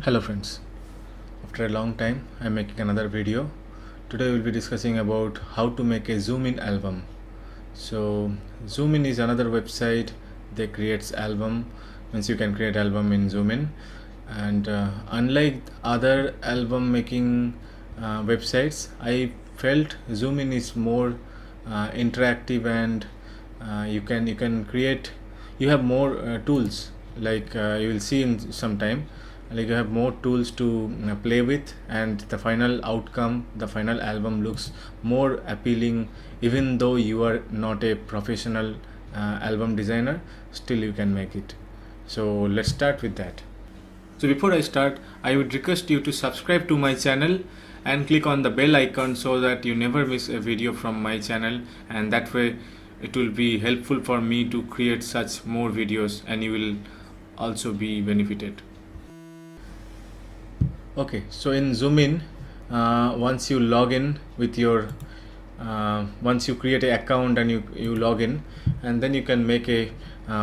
Hello friends, after a long time I am making another video. Today we will be discussing about how to make a zoom in album. So zoom in is another website that creates album, means you can create album in zoom in, and unlike other album making websites, I felt zoom in is more interactive, and you can create, you have more tools, like you will see in some time, like you have more tools to play with, and the final outcome, the final album looks more appealing. Even though you are not a professional album designer, still you can make it. So let's start with that. So before I start, I would request you to subscribe to my channel and click on the bell icon so that you never miss a video from my channel, and that way it will be helpful for me to create such more videos, and you will also be benefited. Okay, so in zoom in, once you log in with your once you create an account and you log in, and then you can make a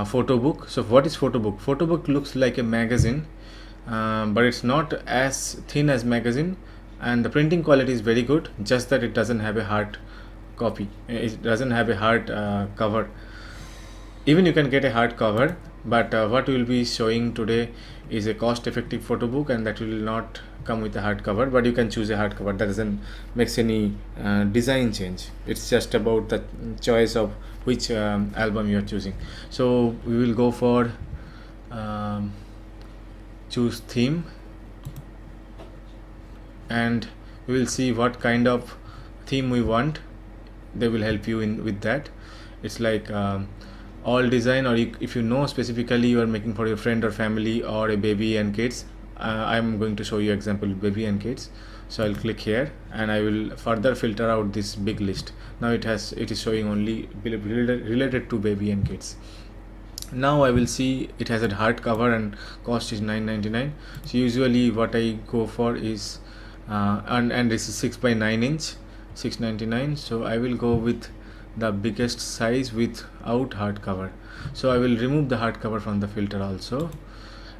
photo book. So what is photo book? Photo book looks like a magazine, but it's not as thin as magazine, and the printing quality is very good, just that it doesn't have a hard copy, it doesn't have a hard cover. Even you can get a hard cover, but what we will be showing today is a cost effective photo book, and that will not come with a hard cover, but you can choose a hard cover. That doesn't makes any design change. It's just about the choice of which album you are choosing. So we will go for choose theme, and we will see what kind of theme we want. They will help you in with that. It's like all design, or if you know specifically you are making for your friend or family or a baby and kids. I'm going to show you example baby and kids. So I'll click here and I will further filter out this big list. Now it is showing only related to baby and kids. Now I will see it has a hard cover and cost is $9.99. So usually what I go for is and this is 6 by 9 inch, $6.99. So I will go with the biggest size without hard cover. So I will remove the hard cover from the filter also,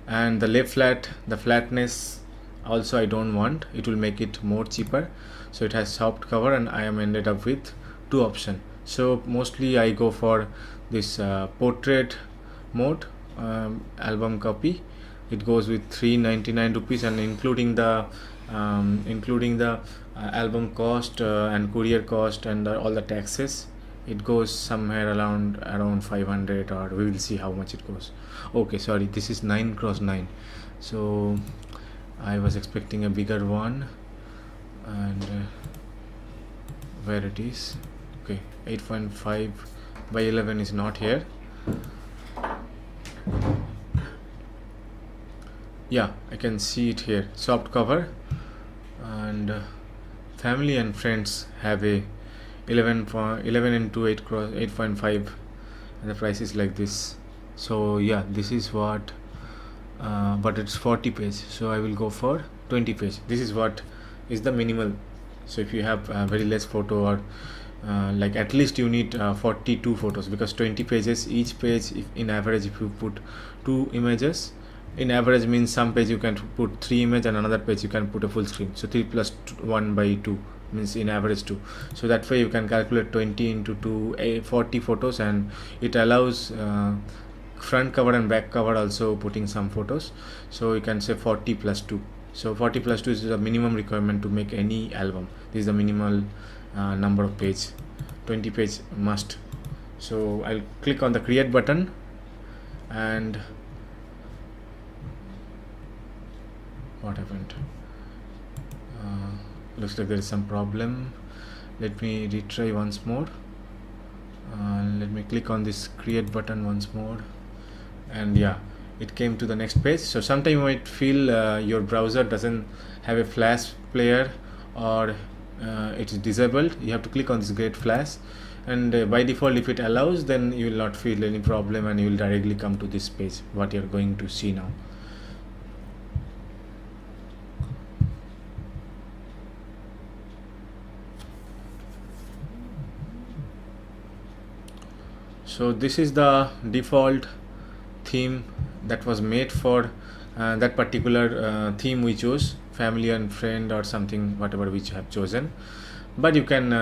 and the lay flat, the flatness also I don't want, it will make it more cheaper. So it has soft cover, and I am ended up with two options. So mostly I go for this portrait mode album copy. It goes with 399 rupees, and including the album cost and courier cost and all the taxes, it goes somewhere around 500, or we will see how much it goes. Okay, sorry, this is 9x9, so I was expecting a bigger one, and where it is, okay, 8.5 by 11 is not here. Yeah, I can see it here, soft cover, and family and friends have a 11 into 8.5, and the price is like this. So yeah, this is what but it's 40 page, so I will go for 20 page. This is what is the minimal. So if you have very less photo, or like at least you need 42 photos, because 20 pages, each page, if in average if you put 2 images, in average means some page you can put 3 images and another page you can put a full screen. So 3 plus 1 by 2 means in average 2. So that way you can calculate 20 into 2, 40 photos, and it allows front cover and back cover also putting some photos. So you can say 40 plus 2. So 40 plus 2 is the minimum requirement to make any album. This is the minimal number of page. 20 page must. So I'll click on the create button, and what happened? Looks like there is some problem. Let me retry once more. Let me click on this create button once more, and yeah, it came to the next page. So sometimes you might feel your browser doesn't have a flash player, or it is disabled. You have to click on this Get Flash, and by default if it allows, then you will not feel any problem, and you will directly come to this page what you are going to see now. So this is the default theme that was made for that particular theme we chose, family and friend or something, whatever which you have chosen. But you can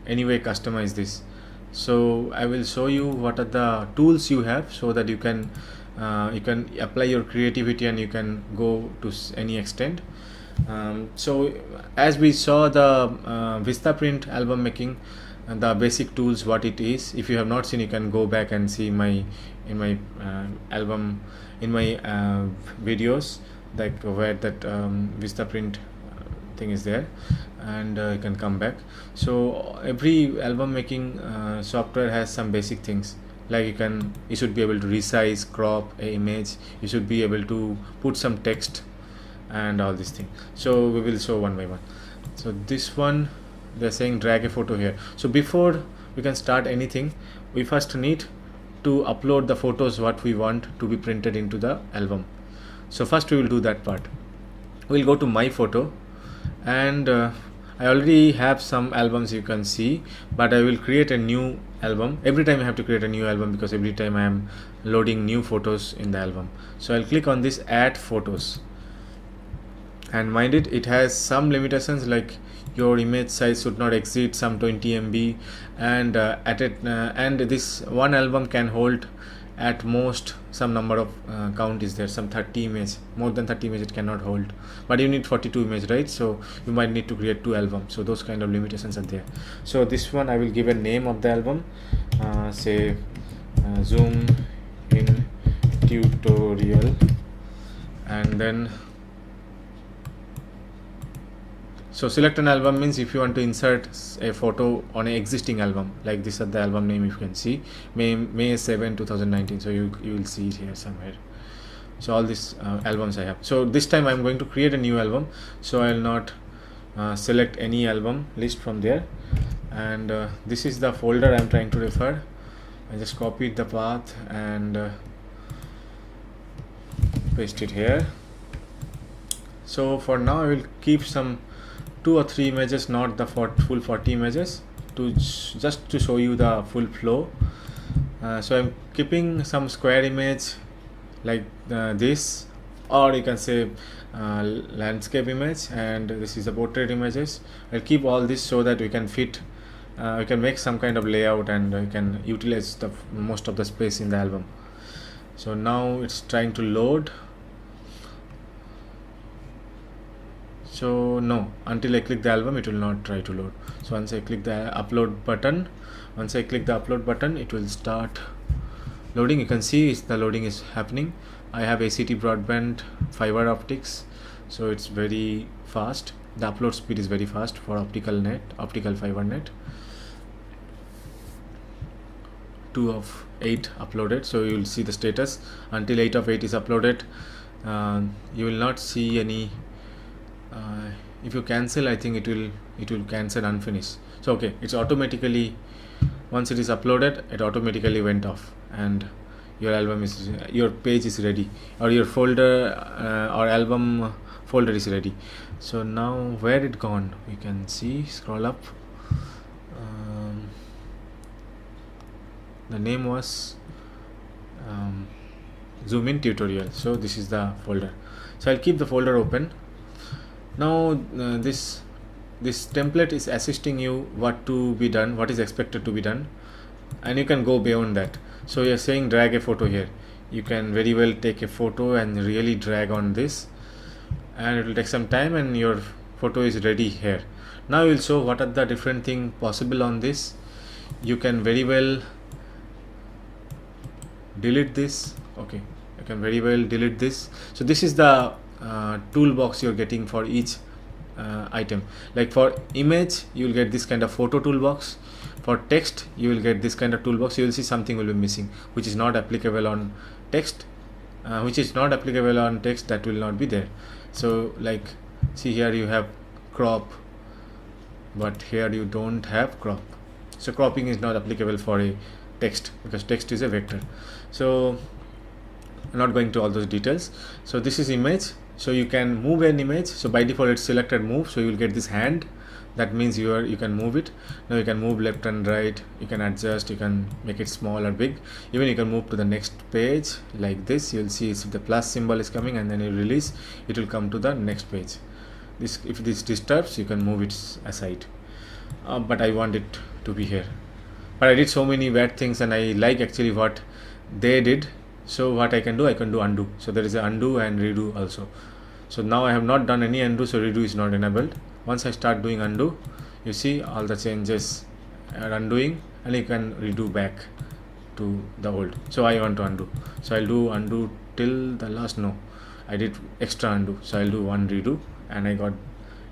anyway customize this. So I will show you what are the tools you have, so that you can apply your creativity and you can go to any extent. So as we saw the Vistaprint album making, the basic tools what it is, if you have not seen, you can go back and see my album in my videos, like where that Vistaprint thing is there, and you can come back. So every album making software has some basic things, like you should be able to resize, crop a image, you should be able to put some text and all these things. So we will show one by one. So this one, they're saying drag a photo here. So before we can start anything, we first need to upload the photos what we want to be printed into the album. So first we will do that part. We'll go to my photo, and I already have some albums, you can see, but I will create a new album. Every time I have to create a new album, because every time I am loading new photos in the album. So I'll click on this add photos, and mind it has some limitations, like your image size should not exceed some 20 MB, and and this one album can hold at most some number of count is there, some 30 image, more than 30 image it cannot hold, but you need 42 image, right? So you might need to create 2 albums, so those kind of limitations are there. So this one I will give a name of the album, say zoom in tutorial, and then so select an album means if you want to insert a photo on an existing album, like this is the album name, if you can see, May 7 2019. So you will see it here somewhere. So all these albums I have. So this time I'm going to create a new album, so I'll not select any album list from there, and this is the folder I'm trying to refer. I just copied the path and paste it here. So for now I will keep some 2 or 3 images, not the full 40 images, to just to show you the full flow. So I'm keeping some square image like this, or you can say landscape image, and this is the portrait images. I'll keep all this so that we can fit, we can make some kind of layout, and we can utilize the most of the space in the album. So now it's trying to load. So no, until I click the album it will not try to load. So once I click the upload button, it will start loading. You can see the loading is happening. I have ACT broadband fiber optics, so it's very fast. The upload speed is very fast for optical fiber net. 2 of 8 uploaded, so you will see the status until 8 of 8 is uploaded. You will not see any if you cancel, I think it will cancel unfinished. So okay, it's automatically, once it is uploaded, it automatically went off, and your page is ready, or your folder or album folder is ready. So now where it gone, we can see, scroll up, the name was zoom in tutorial. So this is the folder, so I'll keep the folder open. Now this template is assisting you what to be done, what is expected to be done, and you can go beyond that. So you're saying drag a photo here, you can very well take a photo and really drag on this, and it will take some time, and your photo is ready here. Now we'll show what are the different things possible on this. You can very well delete this. Okay, you can very well delete this. So this is the toolbox you're getting for each item. Like for image, you will get this kind of photo toolbox. For text, you will get this kind of toolbox. You will see something will be missing, which is not applicable on text. That will not be there. So like, see here you have crop, but here you don't have crop. So cropping is not applicable for a text, because text is a vector. So I'm not going to all those details. So this is image, so you can move an image. So by default it's selected move, so you will get this hand, that means you can move it. Now you can move left and right, you can adjust, you can make it small or big. Even you can move to the next page like this. You'll see if the plus symbol is coming and then you release, it will come to the next page. This, if this disturbs, you can move it aside. But I want it to be here. But I did so many bad things and I like actually what they did. So what I can do undo. So there is a undo and redo also. So now I have not done any undo, so redo is not enabled. Once I start doing undo, you see all the changes are undoing, and you can redo back to the old. So I want to undo, so I'll do undo till the last. No, I did extra undo, so I'll do one redo, and I got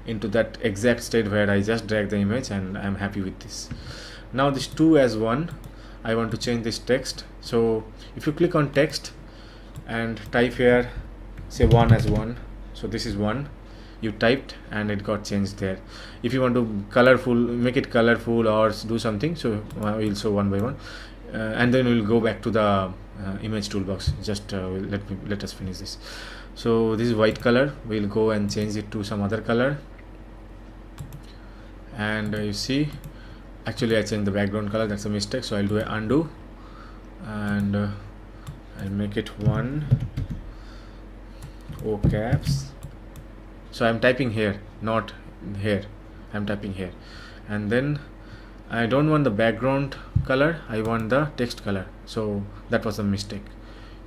into that exact state where I just drag the image, and I'm happy with this. Now this 2 as 1, I want to change this text. So if you click on text and type here, say 1 as 1, so this is 1, you typed and it got changed there. If you want to colorful, make it colorful or do something, so we'll show one by one, and then we'll go back to the image toolbox. Just let us finish this. So this is white color, we'll go and change it to some other color, and you see actually I changed the background color, that's a mistake. So I'll do an undo, and I'll make it 1 O caps. So I'm typing here, not here, I'm typing here, and then I don't want the background color, I want the text color. So that was a mistake.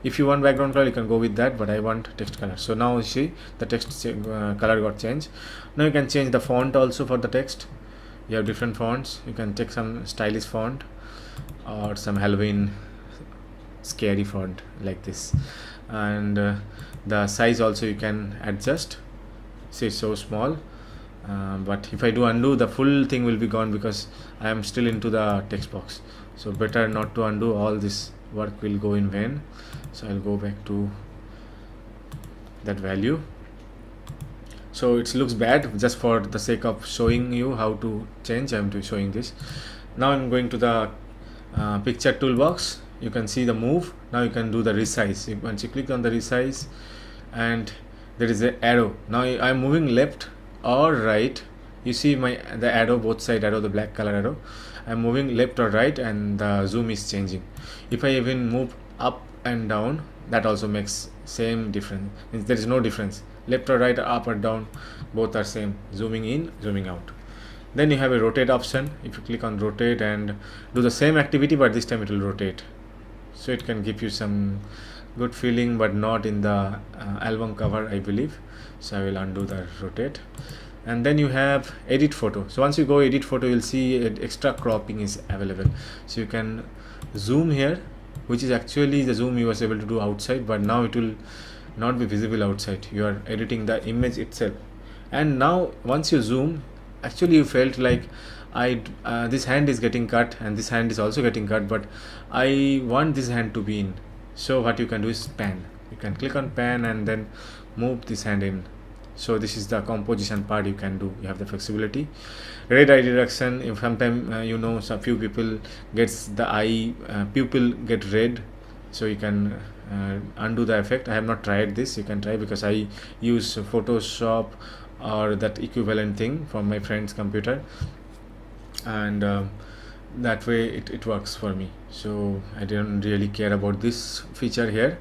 If you want background color, you can go with that, but I want text color. So now you see the text color got changed. Now you can change the font also for the text. You have different fonts, you can take some stylish font or some Halloween scary font like this, and the size also you can adjust. See, it's so small, but if I do undo, the full thing will be gone because I am still into the text box. So better not to undo, all this work will go in vain. So I'll go back to that value. So it looks bad, just for the sake of showing you how to change, I'm showing this. Now I'm going to the picture toolbox. You can see the move. Now you can do the resize. Once you click on the resize, and there is an arrow. Now I'm moving left or right. You see the arrow, both side arrow, the black color arrow. I'm moving left or right, and the zoom is changing. If I even move up and down, that also makes same difference. Means there is no difference. Left or right, or up or down, both are same. Zooming in, zooming out. Then you have a rotate option. If you click on rotate and do the same activity, but this time it will rotate. So it can give you some good feeling, but not in the album cover, I believe. So I will undo the rotate, and then you have edit photo. So once you go edit photo, you'll see extra cropping is available. So you can zoom here, which is actually the zoom you was able to do outside, but now it will not be visible outside. You are editing the image itself, and now once you zoom, actually you felt like this hand is getting cut and this hand is also getting cut, but I want this hand to be in. So what you can do is pan. You can click on pan and then move this hand in. So this is the composition part you can do. You have the flexibility. Red eye reduction. If sometimes you know, some few people gets the eye pupil get red, so you can undo the effect. I have not tried this. You can try, because I use Photoshop or that equivalent thing from my friend's computer, and that way it works for me. So I didn't really care about this feature here,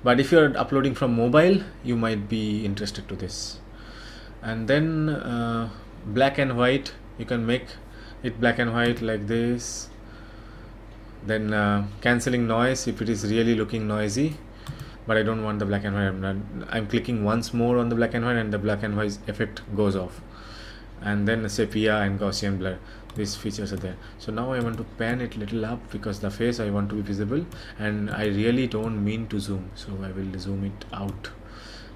but if you're uploading from mobile, you might be interested to this. And then black and white, you can make it black and white like this. Then cancelling noise if it is really looking noisy, but I don't want the black and white. I'm clicking once more on the black and white, and the black and white effect goes off. And then sepia and Gaussian blur, these features are there. So now I want to pan it little up, because the face I want to be visible, and I really don't mean to zoom, so I will zoom it out.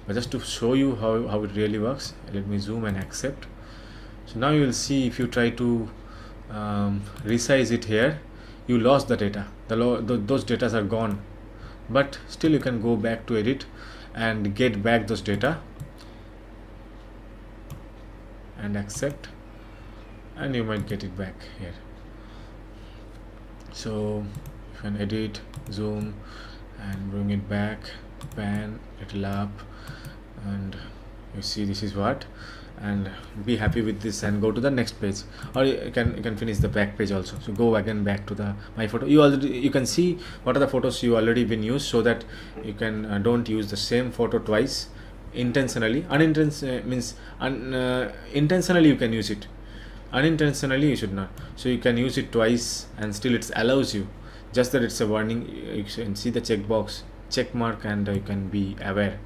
But just to show you how it really works, let me zoom and accept. So now you will see, if you try to resize it here, you lost the data. Those data are gone, but still you can go back to edit and get back those data and accept, and you might get it back here. So you can edit, zoom and bring it back, pan little up, and you see this is what. and be happy with this and go to the next page, or you can finish the back page also. So go again back to the my photo. You can see what are the photos you already been used, so that you can don't use the same photo twice intentionally. Intentionally you can use it, unintentionally you should not. So you can use it twice and still it allows you, just that it's a warning. You can see the check mark, and you can be aware.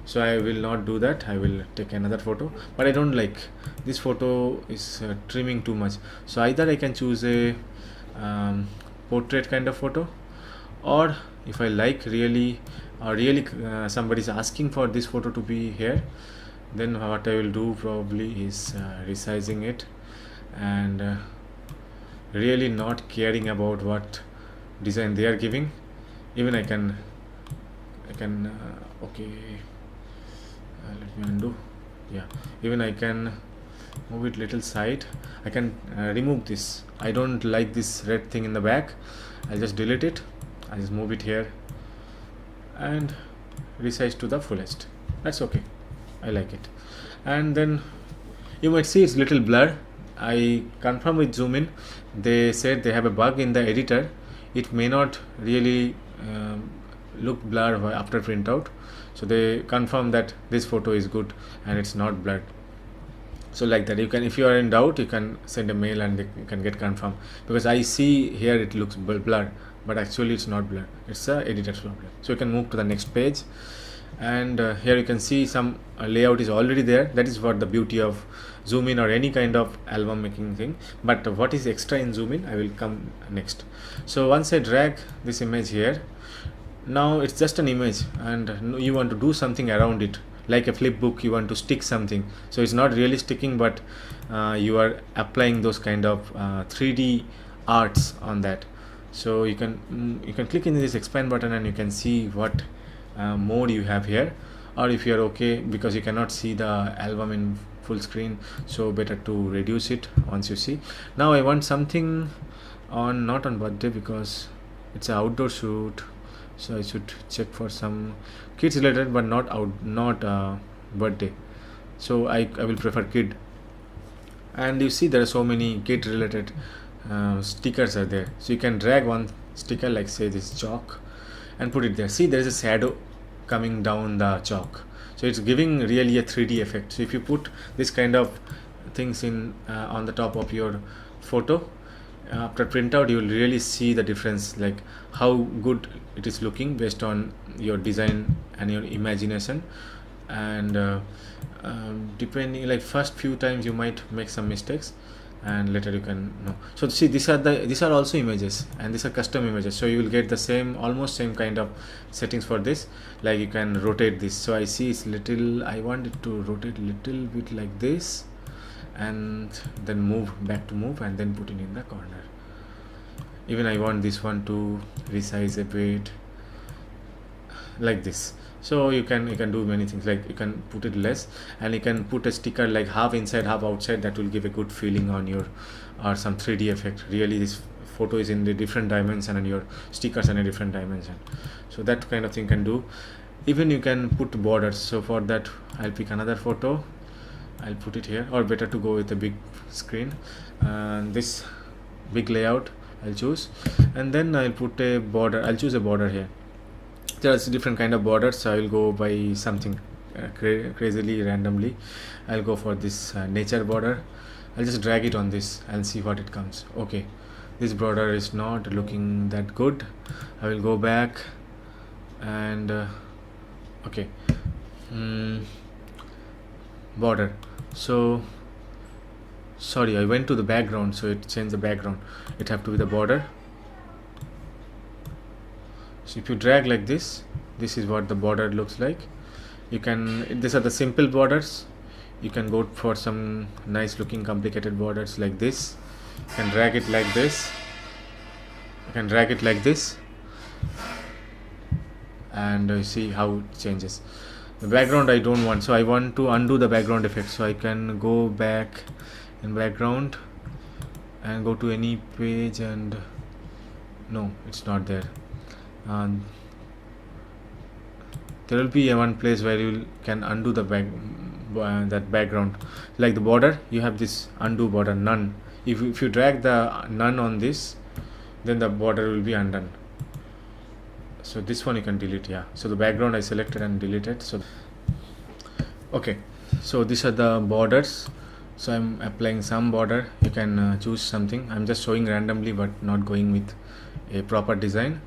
So I will not do that. I will take another photo, but I don't like this photo is trimming too much. So either I can choose a portrait kind of photo, or if I like really somebody is asking for this photo to be here, then what I will do probably is resizing it, and really not caring about what design they are giving. Even I can okay, let me undo. Yeah, even I can move it little side. I can remove this. I don't like this red thing in the back. I'll just delete it. I'll just move it here and resize to the fullest. That's okay. I like it. And then you might see it's little blur. I confirm with zoom in. They said they have a bug in the editor. It may not really look blur after printout. So they confirm that this photo is good and it's not blurred. So like that, you can, if you are in doubt, you can send a mail and you can get confirmed, because I see here it looks blurred, but actually it's not blurred. It's a editor's problem. So you can move to the next page, and here you can see some layout is already there. That is what the beauty of zoom in or any kind of album making thing. But what is extra in zoom in, I will come next. So once I drag this image here, now it's just an image and you want to do something around it, like a flip book, you want to stick something. So it's not really sticking, but you are applying those kind of 3D arts on that. So you can click in this expand button and you can see what mode you have here. Or if you are okay, because you cannot see the album in full screen, so better to reduce it once you see. Now I want something on, not on birthday, because it's an outdoor shoot. So I should check for some kids related, but not birthday. So I will prefer kid. And you see there are so many kid related stickers are there. So you can drag one sticker, like say this chalk, and put it there. See, there is a shadow coming down the chalk, so it's giving really a 3D effect. So if you put this kind of things in on the top of your photo, after printout you will really see the difference, like how good it is looking based on your design and your imagination. And depending, like first few times you might make some mistakes, and later you can know. So see, these are also images, and these are custom images, so you will get the almost same kind of settings for this. Like you can rotate this. So I see it's little, I want it to rotate little bit like this, and then move and then put it in the corner. Even I want this one to resize a bit like this. So you can do many things, like you can put it less, and you can put a sticker like half inside half outside. That will give a good feeling on your, or some 3D effect. Really this photo is in the different dimension and your stickers in a different dimension. So that kind of thing can do. Even you can put borders. So for that I'll pick another photo, I'll put it here, or better to go with a big screen, and this big layout I'll choose, and then I'll put a border. I'll choose a border here. There's different kind of borders, so I will go by something crazily randomly. I'll go for this nature border. I'll just drag it on this and see what it comes. Okay, this border is not looking that good. I will go back and okay, border. So sorry, I went to the background, so it changed the background. It have to be the border. So if you drag like this is what the border looks like. You can, these are the simple borders. You can go for some nice looking complicated borders like this. You can drag it like this. You can drag it like this, and you see how it changes. The background I don't want, so I want to undo the background effect. So I can go back in background and go to any page, and no, it's not there. There will be one place where you can undo the that background. Like the border, you have this undo border, none. If you drag the none on this, then the border will be undone. So this one you can delete. Yeah, so the background I selected and deleted. So okay, so these are the borders. So I'm applying some border. You can choose something. I'm just showing randomly but not going with a proper design.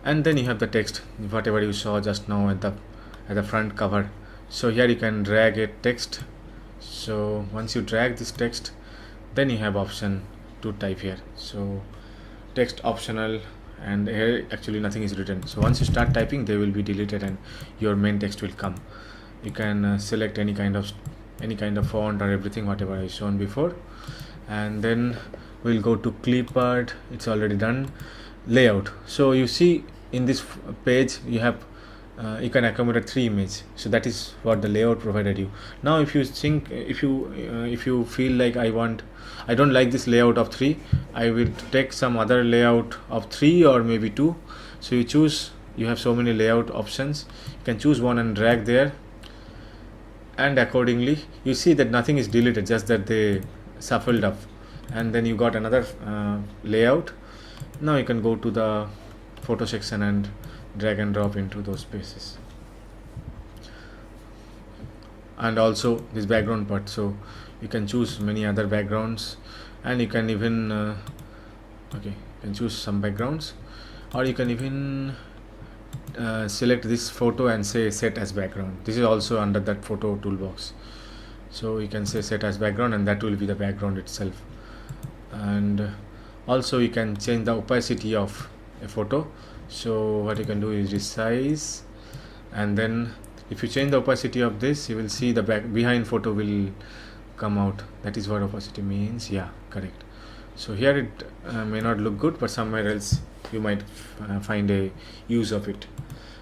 And then you have the text, whatever you saw just now at the front cover. So here you can drag a text. So once you drag this text, then you have option to type here. So text optional, and here actually nothing is written. So once you start typing, they will be deleted and your main text will come. You can select any kind of font or everything, whatever I shown before. And then we'll go to clipart. It's already done. Layout. So you see in this page you have you can accommodate 3 images. So that is what the layout provided you. Now if you think, if you feel like I don't like this layout of 3, I will take some other layout of 3 or maybe 2. So you choose, you have so many layout options, you can choose one and drag there, and accordingly you see that nothing is deleted, just that they shuffled up, and then you got another layout. Now you can go to the photo section and drag and drop into those spaces. And also this background part, so you can choose many other backgrounds, and you can even you can choose some backgrounds, or you can even select this photo and say set as background. This is also under that photo toolbox. So you can say set as background, and that will be the background itself. And also you can change the opacity of a photo. So what you can do is resize, and then if you change the opacity of this, you will see the behind photo will come out. That is what opacity means. Yeah, correct. So here it may not look good, but somewhere else you might find a use of it.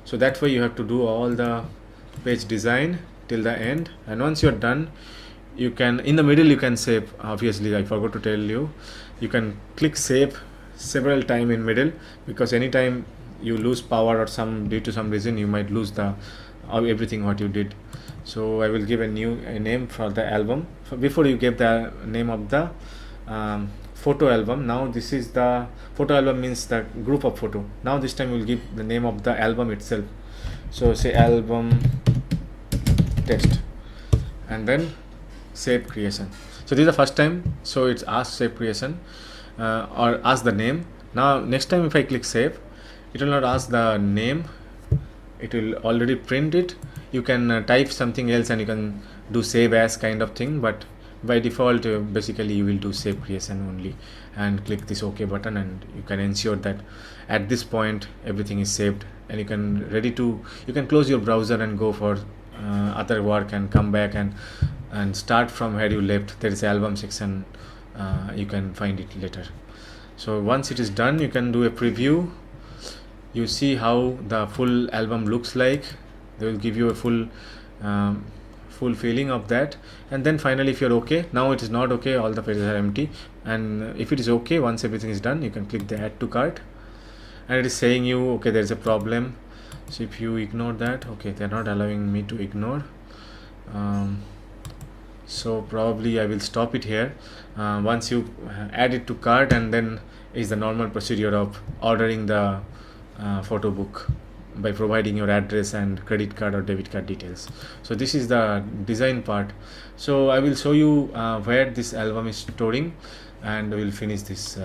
So that way you have to do all the page design till the end, and once you're done, you can, in the middle you can save. Obviously I forgot to tell you, you can click save several times in middle, because anytime you lose power or due to some reason, you might lose the everything what you did. So I will give a name for the album. Before you gave the name of the photo album, now this is the photo album, means the group of photo. Now this time we'll give the name of the album itself. So say album text, and then save creation. So this is the first time, so it's ask save creation or ask the name. Now next time if I click save, it will not ask the name, it will already print it. You can type something else and you can do save as kind of thing, but by default basically you will do save creation only, and click this OK button, and you can ensure that at this point everything is saved, and you can close your browser and go for other work and come back and start from where you left. There is an album section, you can find it later. So once it is done, you can do a preview. You see how the full album looks like. They will give you a full feeling of that. And then finally, if you're okay, now it is not okay, all the pages are empty, and if it is okay, once everything is done, you can click the add to cart, and it is saying you okay, there is a problem. So if you ignore that, okay, they're not allowing me to ignore, so probably I will stop it here. Once you add it to cart, and then is the normal procedure of ordering the photo book by providing your address and credit card or debit card details. So this is the design part. So I will show you where this album is storing, and we'll finish this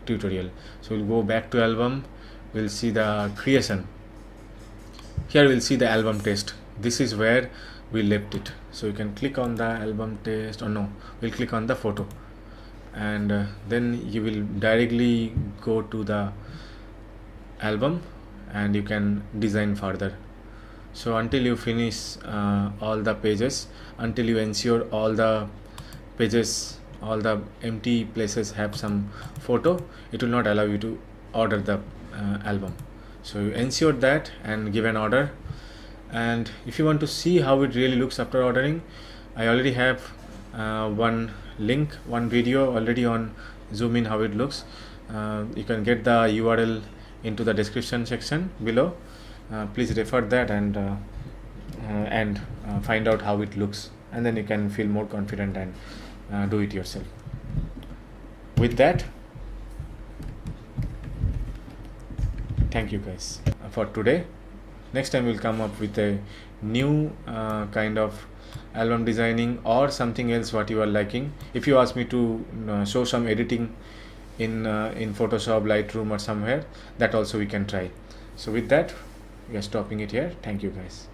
tutorial. So we'll go back to album, we'll see the creation. Here we'll see the album test. This is where we left it. So you can click on the album test, or no, we'll click on the photo, and then you will directly go to the album and you can design further. So until you finish all the pages, until you ensure all the pages, all the empty places have some photo, it will not allow you to order the album. So you ensure that and give an order. And if you want to see how it really looks after ordering, I already have one video already on Zoom in how it looks. You can get the URL into the description section below. Please refer that and and find out how it looks, and then you can feel more confident and do it yourself. With that, thank you guys for today. Next time we'll come up with a new kind of album designing or something else what you are liking. If you ask me to show some editing in Photoshop, Lightroom or somewhere, that also we can try. So with that, we are stopping it here. Thank you guys.